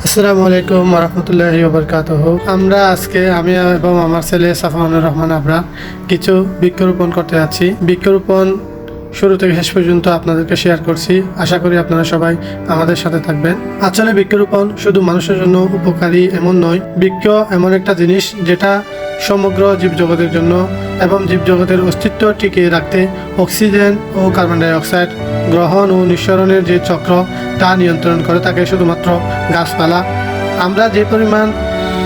আসসালামু আলাইকুম রহমতুল্লাহি ওবরকাতুহু। আমরা আজকে আমি এবং আমার ছেলে সাফওয়ানুর রহমান আবরা কিছু বৃক্ষরোপণ করতে যাচ্ছি। বৃক্ষরোপণ শুরু থেকে শেষ পর্যন্ত আপনাদেরকে শেয়ার করছি। আশা করি আপনারা সবাই আমাদের সাথে থাকবেন। আসলে বৃক্ষরোপণ শুধু মানুষের জন্য উপকারী এমন নয়, বৃক্ষ এমন একটা জিনিস যেটা সমগ্র জীবজগতের জন্য এবং জীবজগতের অস্তিত্ব টিকিয়ে রাখতে অক্সিজেন ও কার্বন ডাই অক্সাইড গ্রহণ ও নিঃসরণের যে চক্র তা নিয়ন্ত্রণ করে থাকে শুধুমাত্র গাছপালা। আমরা যে পরিমাণ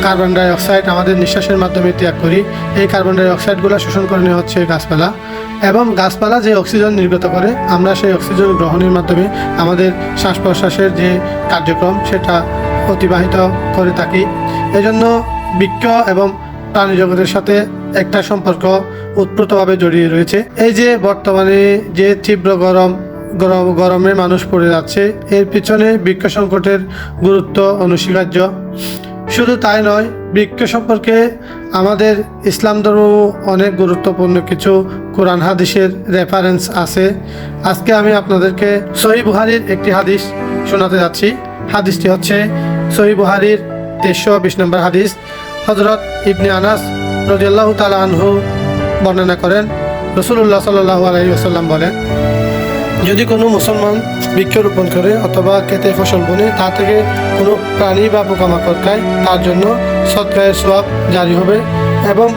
কার্বন ডাই অক্সাইড আমাদের নিঃশ্বাসের মাধ্যমে ত্যাগ করি, এই কার্বন ডাই অক্সাইডগুলো শোষণ করে নেওয়া হচ্ছে গাছপালা, এবং গাছপালা যে অক্সিজেন নির্গত করে আমরা সেই অক্সিজেন গ্রহণের মাধ্যমে আমাদের শ্বাস প্রশ্বাসের যে কার্যক্রম সেটা অতিবাহিত করে থাকি। এজন্য বৃক্ষ এবং প্রাণী জগতের সাথে একটা সম্পর্ক ওতপ্রোতভাবে জড়িয়ে রয়েছে। এই যে বর্তমানে যে তীব্র গরমে মানুষ পড়ে যাচ্ছে, এর পিছনে বৃক্ষ সংকটের গুরুত্ব অনস্বীকার্য। শুধু তাই নয়, বৃক্ষ সম্পর্কে আমাদের ইসলাম ধর্ম অনেক গুরুত্বপূর্ণ কিছু কোরআন হাদিসের রেফারেন্স আছে। আজকে আমি আপনাদেরকে সহিহ বুখারীর একটি হাদিস শোনাতে যাচ্ছি। হাদিসটি হচ্ছে সহিহ বুখারীর 1320 নম্বর হাদিস। হযরত ইবনে আনাস রাদিয়াল্লাহু তাআলা আনহু বর্ণনা করেন, রাসূলুল্লাহ সাল্লাল্লাহু আলাইহি ওয়াসাল্লাম বলেন, যদি কোনো মুসলমান বৃক্ষরোপণ করে অথবা খেতে ফসল বনে তা থেকে কোনো প্রাণী বা পোকামাকড় খায়, তার জন্য সদকায়ের সওয়াব জারি হবে। এবং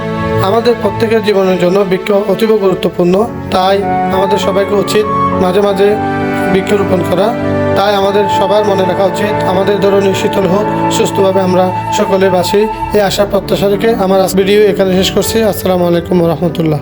আমাদের প্রত্যেকের জীবনের জন্য বৃক্ষ অতীব গুরুত্বপূর্ণ। তাই আমাদের সবাইকে উচিত মাঝে মাঝে বৃক্ষরোপণ করা। তাই আমাদের সবার মনে রাখা উচিত, আমাদের ধরনের শীতল হোক, সুস্থভাবে আমরা সকলে বাসি, এই আশা প্রত্যাশা রেখে আমার ভিডিও এখানে শেষ করছি। আসসালামু আলাইকুম রহমতুল্লাহ।